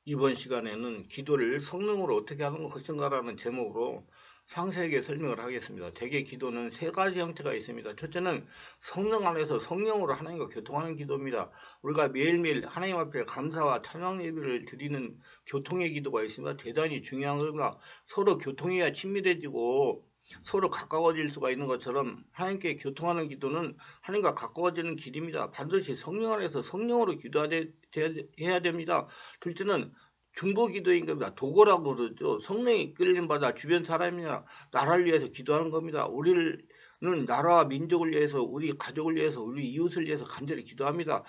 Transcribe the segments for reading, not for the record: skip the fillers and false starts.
이번 시간에는 기도를 성령으로 어떻게 하는 것인가라는 제목으로 상세하게 설명을 하겠습니다. 대개 기도는 세 가지 형태가 있습니다. 첫째는 성령 안에서 성령으로 하나님과 교통하는 기도입니다. 우리가 매일매일 하나님 앞에 감사와 찬양 예배를 드리는 교통의 기도가 있습니다. 대단히 중요한 겁니다. 서로 교통해야 친밀해지고 서로 가까워질 수가 있는 것처럼 하나님께 교통하는 기도는 하나님과 가까워지는 길입니다. 반드시 성령 안에서 성령으로 기도해야 됩니다. 둘째는 중보기도인 겁니다. 도고라고 그러죠. 성령이 이끌림 받아 주변 사람이나 나라를 위해서 기도하는 겁니다. 우리는 나라와 민족을 위해서, 우리 가족을 위해서, 우리 이웃을 위해서 간절히 기도합니다.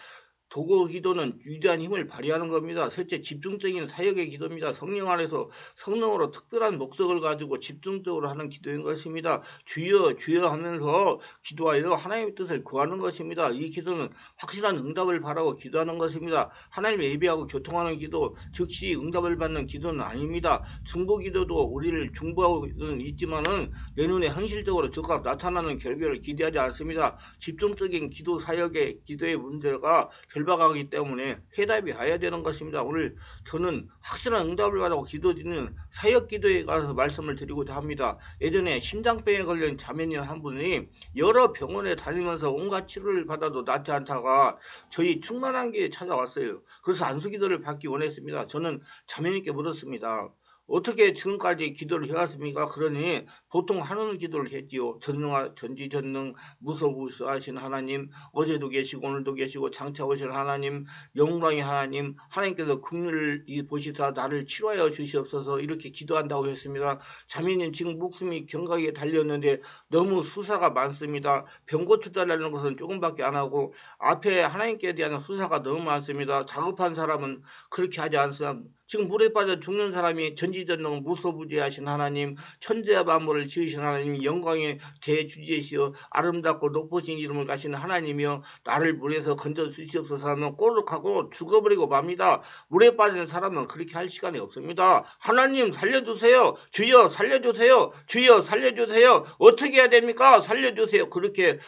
도구 기도는 위대한 힘을 발휘하는 겁니다. 셋째, 집중적인 사역의 기도입니다. 성령 안에서 성령으로 특별한 목적을 가지고 집중적으로 하는 기도인 것입니다. 주여 주여 하면서 기도하여 하나님의 뜻을 구하는 것입니다. 이 기도는 확실한 응답을 바라고 기도하는 것입니다. 하나님을 예배하고 교통하는 기도, 즉시 응답을 받는 기도는 아닙니다. 중보 기도도 우리를 중보하고는 있지만은 내 눈에 현실적으로 즉각 나타나는 결과를 기대하지 않습니다. 집중적인 기도 사역의 기도의 문제가 절박하기 때문에 해답이 와야 되는 것입니다. 오늘 저는 확실한 응답을 받고 기도드리는 사역 기도에 가서 말씀을 드리고자 합니다. 예전에 심장병에 걸린 자매님 한 분이 여러 병원에 다니면서 온갖 치료를 받아도 낫지 않다가 저희 충만한게 찾아왔어요. 그래서 안수기도를 받기 원했습니다. 저는 자매님께 물었습니다. 어떻게 지금까지 기도를 해왔습니까? 그러니 보통 하는 기도를 했지요. 전지전능 무소부수하신 하나님, 어제도 계시고 오늘도 계시고 장차 오실 하나님, 영광의 하나님, 하나님께서 국률을 보시사 나를 치료하여 주시옵소서, 이렇게 기도한다고 했습니다. 자매님 지금 목숨이 경각에 달렸는데 너무 수사가 많습니다. 병 고쳐달라는 것은 조금밖에 안 하고 앞에 하나님께 대한 수사가 너무 많습니다. 다급한 사람은 그렇게 하지 않습니다. 지금 물에 빠져 죽는 사람이 전지전능 무소부지하신 하나님, 천지와 만물을 지으신 하나님, 영광의 대주제시여 아름답고 높으신 이름을 가시는 하나님이여 나를 물에서 건져 주시옵소서 하면 꼬르륵하고 죽어버리고 맙니다. 물에 빠진 사람은 그렇게 할 시간이 없습니다. 하나님 살려주세요. 주여 살려주세요. 주여 살려주세요. 어떻게 해야 됩니까? 살려주세요. 그렇게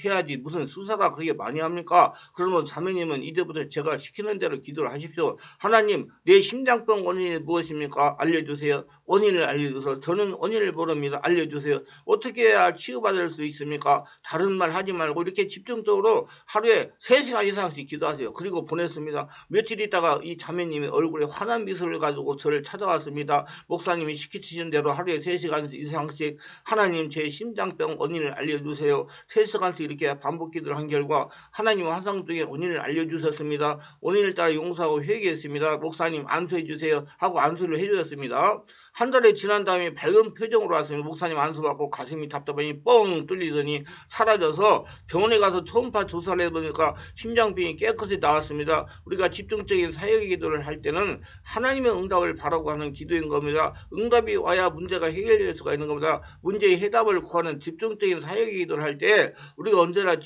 해야지 무슨 수사가 그렇게 많이 합니까? 그러면 자매님은 이제부터 제가 시키는 대로 기도를 하십시오. 하나님, 내 심장병 원인이 무엇입니까? 알려주세요. 원인을 알려주세요. 저는 원인을 모릅니다. 알려주세요. 어떻게 해야 치유받을 수 있습니까? 다른 말 하지 말고 이렇게 집중적으로 하루에 3시간 이상씩 기도하세요. 그리고 보냈습니다. 며칠 있다가 이 자매님이 얼굴에 환한 미소를 가지고 저를 찾아왔습니다. 목사님이 시키시는 대로 하루에 3시간 이상씩 하나님 제 심장병 원인을 알려주세요. 3시간씩 이렇게 반복 기도를 한 결과 하나님 환상 중에 원인을 알려주셨습니다. 원인을 따라 용서하고 회개했습니다. 목사님 안수해 주세요 하고 안수를 해주셨습니다. 한 달이 지난 다음에 밝은 표정으로 왔습니다. 목사님 안수받고 가슴이 답답하니 뻥 뚫리더니 사라져서 병원에 가서 초음파 조사를 해보니까 심장병이 깨끗이 나왔습니다. 우리가 집중적인 사역의 기도를 할 때는 하나님의 응답을 바라고 하는 기도인 겁니다. 응답이 와야 문제가 해결될 수가 있는 겁니다. 문제의 해답을 구하는 집중적인 사역의 기도를 할 때 우리가 언제나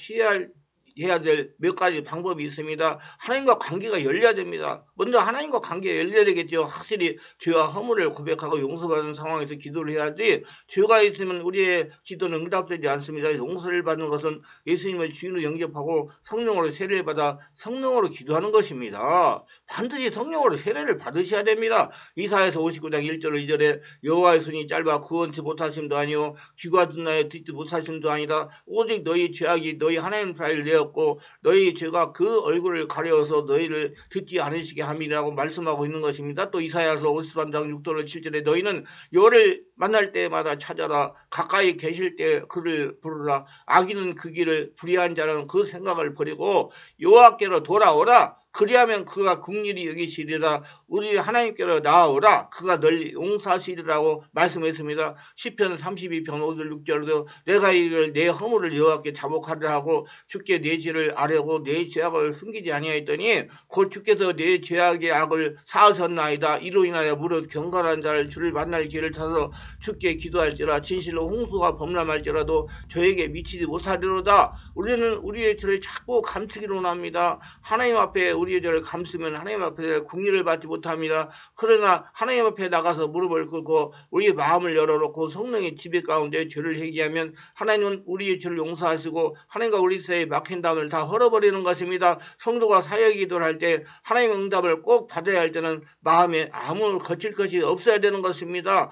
해야 될 몇 가지 방법이 있습니다. 하나님과 관계가 열려야 됩니다. 먼저 하나님과 관계가 열려야 되겠죠. 확실히 죄와 허물을 고백하고 용서받는 상황에서 기도를 해야지, 죄가 있으면 우리의 기도는 응답되지 않습니다. 용서를 받는 것은 예수님을 주인으로 영접하고 성령으로 세례를 받아 성령으로 기도하는 것입니다. 반드시 성령으로 세례를 받으셔야 됩니다. 이사야서 59장 1절 2절에 여호와의 손이 짧아 구원치 못하심도 아니요 귀가 듣나요 듣지 못하심도 아니다. 오직 너희 죄악이 너희 하나님 사이를 내었고 너희 죄가 그 얼굴을 가려워서 너희를 듣지 않으시게 함이라고 말씀하고 있는 것입니다. 또 이사야서 53장 6절 7절에 너희는 여호와를 만날 때마다 찾아라. 가까이 계실 때 그를 부르라. 악인은 그 길을, 불의한 자는 그 생각을 버리고 여호와께로 돌아오라. 그리하면 그가 긍휼히 여기시리라. 우리 하나님께로 나아오라. 그가 널리 용서하시리라고 말씀했습니다. 시편 32편 5절 6절도 내가 이를 내 허물을 여호와께 자복하리라 하고 주께 내 죄를 아뢰고 내 죄악을 숨기지 아니하였더니 곧 주께서 내 죄악의 악을 사하셨나이다. 이로 인하여 무릇 경건한 자를 주를 만날 길을 찾아서 주께 기도할지라. 진실로 홍수가 범람할지라도 저에게 미치지 못하리로다. 우리는 우리의 죄를 자꾸 감추기로 합니다. 하나님 앞에 우리의 죄를 감수면 하나님 앞에 국리를 받지 못합니다. 그러나 하나님 앞에 나가서 무릎을 꿇고 우리의 마음을 열어놓고 성령의 지배 가운데 죄를 회개하면 하나님은 우리의 죄를 용서하시고 하나님과 우리 사이에 막힌 담을 다 헐어버리는 것입니다. 성도가 사역 기도를 할 때 하나님의 응답을 꼭 받아야 할 때는 마음에 아무 거칠 것이 없어야 되는 것입니다.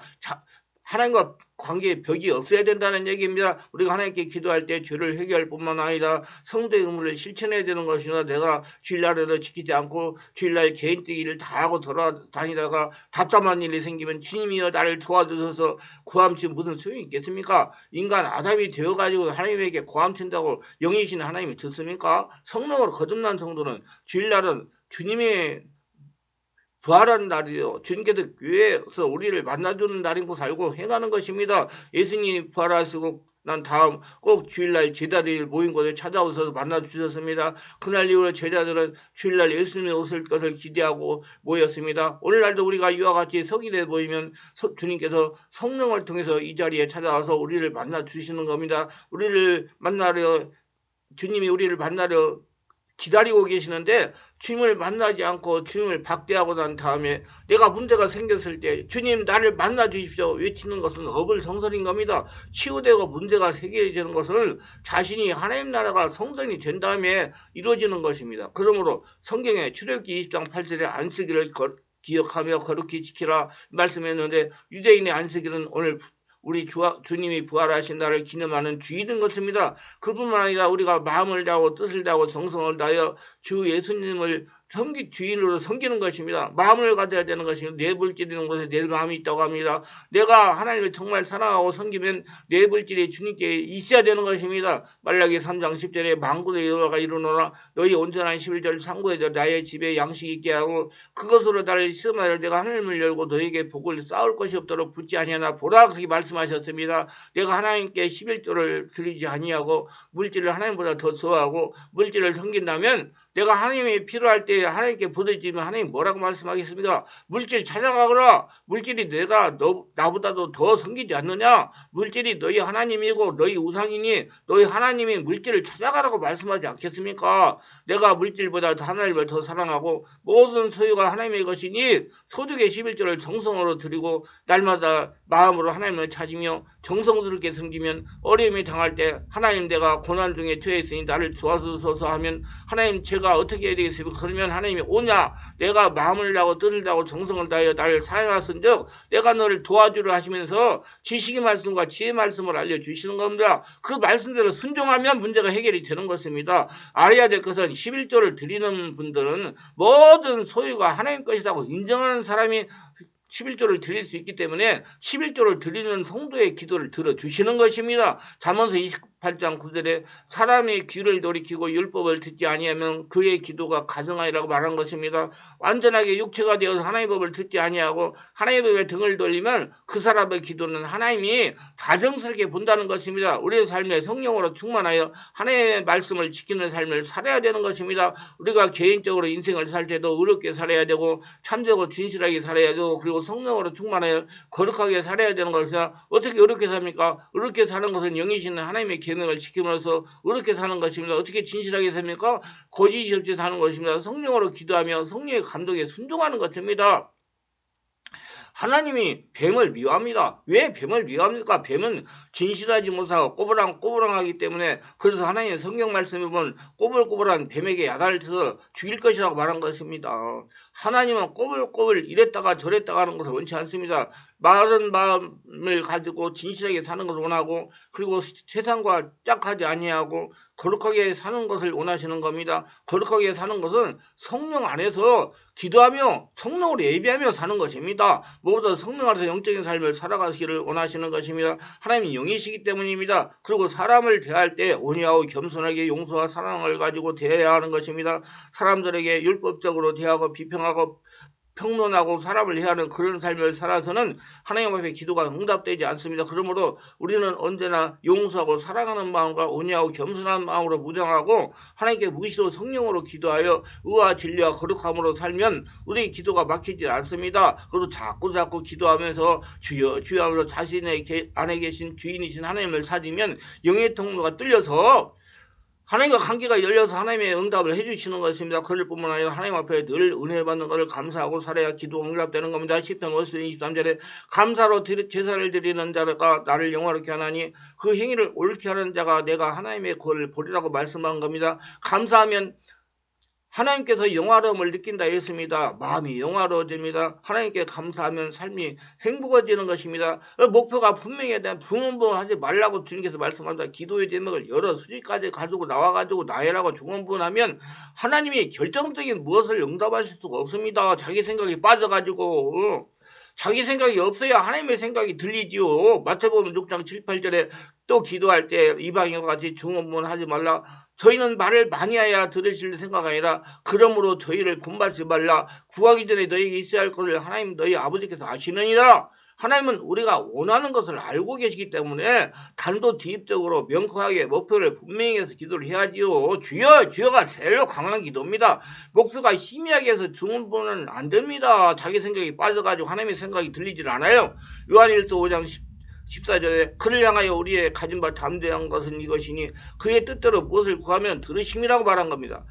하나님과 관계에 벽이 없어야 된다는 얘기입니다. 우리가 하나님께 기도할 때 죄를 회개할 뿐만 아니라 성도의 의무를 실천해야 되는 것이나 내가 주일날에도 지키지 않고 주일날 개인적 일을 다 하고 돌아다니다가 답답한 일이 생기면 주님이여 나를 도와주셔서 고함치 무슨 소용이 있겠습니까? 인간 아담이 되어가지고 하나님에게 고함친다고 영이신 하나님이 듣습니까? 성령으로 거듭난 성도는 주일날은 주님의 부활하는 날이요. 주님께서 교회에서 우리를 만나주는 날인 곳 알고 행하는 것입니다. 예수님이 부활하시고 난 다음 꼭 주일날 제자들이 모인 곳에 찾아오셔서 만나주셨습니다. 그날 이후로 제자들은 주일날 예수님이 오실 것을 기대하고 모였습니다. 오늘날도 우리가 이와 같이 석일에 모이면 주님께서 성령을 통해서 이 자리에 찾아와서 우리를 만나주시는 겁니다. 주님이 우리를 만나려 기다리고 계시는데 주님을 만나지 않고 주님을 박대하고 난 다음에 내가 문제가 생겼을 때 주님 나를 만나 주십시오 외치는 것은 어불성설인 겁니다. 치유되고 문제가 해결되는 것은 자신이 하나님 나라가 성전이 된 다음에 이루어지는 것입니다. 그러므로 성경에 출애굽기 20장 8절에 안식일을 기억하며 거룩히 지키라 말씀했는데 유대인의 안식일은 오늘 우리 주님이 부활하신 날을 기념하는 주일인 것입니다. 그뿐만 아니라 우리가 마음을 다하고 뜻을 다하고 정성을 다하여 주 예수님을 주인으로 섬기는 것입니다. 마음을 가져야 되는 것입니다. 내 물질이는 곳에 내 마음이 있다고 합니다. 내가 하나님을 정말 사랑하고 섬기면 내 물질이 주님께 있어야 되는 것입니다. 말라기 3장 10절에 만군의 여호와가 이르노라 너희 온전한 11절 상고에서 나의 집에 양식 있게 하고 그것으로 나를 시험하여 내가 하늘을 열고 너에게 복을 쌓을 것이 없도록 붙지 아니하나 보라 그렇게 말씀하셨습니다. 내가 하나님께 11조를 드리지 아니하고 물질을 하나님보다 더 좋아하고 물질을 섬긴다면 내가 하나님이 필요할 때 하나님께 부르짖으면 하나님 뭐라고 말씀하겠습니까? 물질 찾아가거라. 물질이 내가 나보다도 더 섬기지 않느냐? 물질이 너희 하나님이고 너희 우상이니 너희 하나님이 물질을 찾아가라고 말씀하지 않겠습니까? 내가 물질보다 하나님을 더 사랑하고 모든 소유가 하나님의 것이니 소득의 11조를 정성으로 드리고 날마다 마음으로 하나님을 찾으며 정성스럽게 섬기면 어려움이 당할 때 하나님 내가 고난 중에 처해 있으니 나를 도와주소서 하면 하나님 제가 어떻게 해야 되겠습니까? 그러면 하나님이 오냐 내가 마음을 다하고 뜻을 다하고 정성을 다하여 나를 사용하신즉 내가 너를 도와주려 하시면서 지식의 말씀과 지혜의 말씀을 알려주시는 겁니다. 그 말씀대로 순종하면 문제가 해결이 되는 것입니다. 알아야 될 것은 11조를 드리는 분들은 모든 소유가 하나님 것이라고 인정하는 사람이 11조를 드릴 수 있기 때문에 11조를 드리는 성도의 기도를 들어주시는 것입니다. 잠언서 28장 9절에 사람의 귀를 돌이키고 율법을 듣지 아니하면 그의 기도가 가증하리라고 말한 것입니다. 완전하게 육체가 되어서 하나님의 법을 듣지 아니하고 하나님의 법에 등을 돌리면 그 사람의 기도는 하나님이 가증스럽게 본다는 것입니다. 우리의 삶에 성령으로 충만하여 하나님의 말씀을 지키는 삶을 살아야 되는 것입니다. 우리가 개인적으로 인생을 살 때도 의롭게 살아야 되고 참되고 진실하게 살아야 되고 그리고 성령으로 충만하여 거룩하게 살아야 되는 것이라 어떻게 의롭게 삽니까? 의롭게 사는 것은 영이신 하나님의 계명을 지키면서 의롭게 사는 것입니다. 어떻게 진실하게 삽니까? 거짓이 없이 사는 것입니다. 성령으로 기도하며 성령의 감독에 순종하는 것입니다. 하나님이 뱀을 미워합니다. 왜 뱀을 미워합니까? 뱀은 진실하지 못하고 꼬부랑꼬부랑하기 때문에 그래서 하나님의 성경 말씀에 보면 꼬불꼬불한 뱀에게 야단을 쳐서 죽일 것이라고 말한 것입니다. 하나님은 꼬불꼬불 이랬다가 저랬다가 하는 것을 원치 않습니다. 마른 마음을 가지고 진실하게 사는 것을 원하고 그리고 세상과 짝하지 아니하고 거룩하게 사는 것을 원하시는 겁니다. 거룩하게 사는 것은 성령 안에서 기도하며 성령으로 예배하며 사는 것입니다. 무엇보다 성령 안에서 영적인 삶을 살아가시기를 원하시는 것입니다. 하나님이 영이시기 때문입니다. 그리고 사람을 대할 때 온유하고 겸손하게 용서와 사랑을 가지고 대해야 하는 것입니다. 사람들에게 율법적으로 대하고 비평하고 평론하고 사람을 해하는 그런 삶을 살아서는 하나님 앞에 기도가 응답되지 않습니다. 그러므로 우리는 언제나 용서하고 사랑하는 마음과 온유하고 겸손한 마음으로 무장하고 하나님께 무시로 성령으로 기도하여 의와 진리와 거룩함으로 살면 우리의 기도가 막히지 않습니다. 그리고 자꾸 기도하면서 주여 주여 하면서 자신의 안에 계신 주인이신 하나님을 찾으면 영의 통로가 뚫려서 하나님과 관계가 열려서 하나님의 응답을 해주시는 것입니다. 그럴 뿐만 아니라 하나님 앞에 늘 은혜 받는 것을 감사하고 살아야 기도 응답되는 겁니다. 시편 50편 23절에 감사로 제사를 드리는 자가 나를 영화롭게 하나니 그 행위를 옳게 하는 자가 내가 하나님의 구원을 보리라고 말씀한 겁니다. 감사하면 하나님께서 영화로움을 느낀다 했습니다. 마음이 영화로워집니다. 하나님께 감사하면 삶이 행복해지는 것입니다. 목표가 분명해야 돼. 중언부언하지 말라고 주님께서 말씀한다. 기도의 제목을 여러 수지까지 가지고 나와가지고 나열하고 중언부언하면 하나님이 결정적인 무엇을 응답하실 수가 없습니다. 자기 생각이 빠져가지고 자기 생각이 없어야 하나님의 생각이 들리지요. 마태복음 6장 7, 8절에 또 기도할 때 이방인과 같이 중언부언하지 말라. 저희는 말을 많이 해야 들으실 생각 아니라 그러므로 저희를 본받지 말라. 구하기 전에 너희에게 있어야 할 것을 하나님 너희 아버지께서 아시느니라. 하나님은 우리가 원하는 것을 알고 계시기 때문에 단도직입적으로 명확하게 목표를 분명히 해서 기도를 해야지요. 주여가 제일 강한 기도입니다. 목표가 희미하게 해서 중언부언은 안 됩니다. 자기 생각이 빠져가지고 하나님의 생각이 들리질 않아요. 요한일서 5장 14절에 그를 향하여 우리의 가진 바 담대한 것은 이것이니 그의 뜻대로 무엇을 구하면 들으심이라고 말한 겁니다.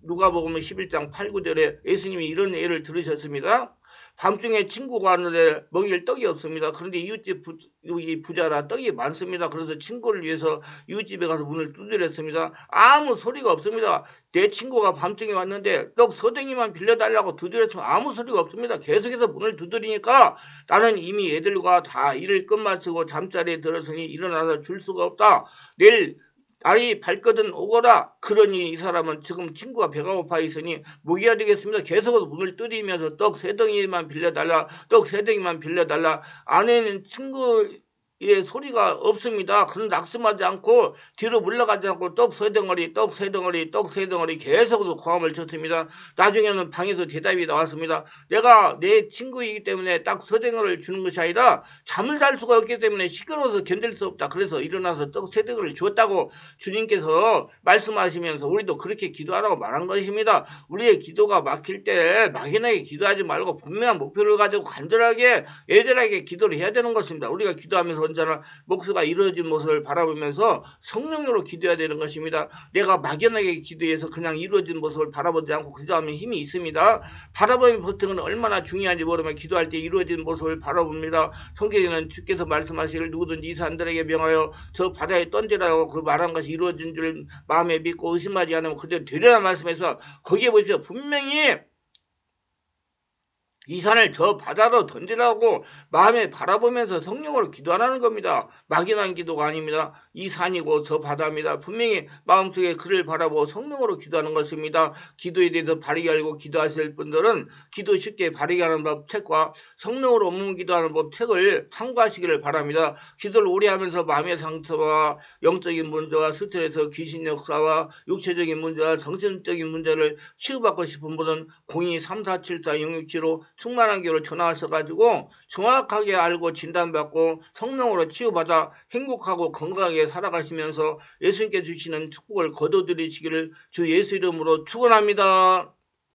누가복음 11장 8, 9절에 예수님이 이런 예를 들으셨습니다. 밤중에 친구가 왔는데 먹일 떡이 없습니다. 그런데 이웃집 부자라 떡이 많습니다. 그래서 친구를 위해서 이웃집에 가서 문을 두드렸습니다. 아무 소리가 없습니다. 내 친구가 밤중에 왔는데 떡 서댕이만 빌려달라고 두드렸으면 아무 소리가 없습니다. 계속해서 문을 두드리니까 나는 이미 애들과 다 일을 끝마치고 잠자리에 들었으니 일어나서 줄 수가 없다. 내일 날이 밝거든 오거라. 그러니 이 사람은 지금 친구가 배가 고파 있으니 먹여야 되겠습니다. 계속 문을 두드리면서 떡 세 덩이만 빌려달라. 떡 세 덩이만 빌려달라. 안에는 친구의 소리가 없습니다. 그런 낙심하지 않고 뒤로 물러가지 않고 떡 세 덩어리 계속해서 고함을 쳤습니다. 나중에는 방에서 대답이 나왔습니다. 내가 내 친구이기 때문에 딱 세 덩어리를 주는 것이 아니라 잠을 잘 수가 없기 때문에 시끄러워서 견딜 수 없다. 그래서 일어나서 떡 세 덩어리를 주었다고 주님께서 말씀하시면서 우리도 그렇게 기도하라고 말한 것입니다. 우리의 기도가 막힐 때 막연하게 기도하지 말고 분명한 목표를 가지고 간절하게 애절하게 기도를 해야 되는 것입니다. 우리가 기도하면서 언제나 목표가 이루어진 모습을 바라보면서 성령으로 기도해야 되는 것입니다. 내가 막연하게 기도해서 그냥 이루어진 모습을 바라보지 않고 기도하면 힘이 있습니다. 바라보는 보통은 얼마나 중요한지 모르면 기도할 때 이루어진 모습을 바라봅니다. 성경에는 주께서 말씀하시기를 누구든지 이 산들에게 명하여 저 바다에 던지라고 그 말한 것이 이루어진 줄 마음에 믿고 의심하지 않으면 그대로 되리라 말씀해서 거기에 보십시오. 분명히 이 산을 저 바다로 던지라고 마음에 바라보면서 성령으로 기도하라는 겁니다. 막연한 기도가 아닙니다. 이 산이고 저 바다입니다. 분명히 마음속에 그를 바라보고 성령으로 기도하는 것입니다. 기도에 대해서 바르게 알고 기도하실 분들은 기도 쉽게 바르게 하는 법 책과 성령으로 업무 기도하는 법 책을 참고하시기를 바랍니다. 기도를 오래 하면서 마음의 상처와 영적인 문제와 스트레스, 귀신 역사와 육체적인 문제와 정신적인 문제를 치유받고 싶은 분은 02-3474-0675 충만한 교로 전화하셔가지고 정확하게 알고 진단받고 성령으로 치유받아 행복하고 건강하게 살아가시면서 예수님께 주시는 축복을 거둬들이시기를 주 예수 이름으로 축원합니다.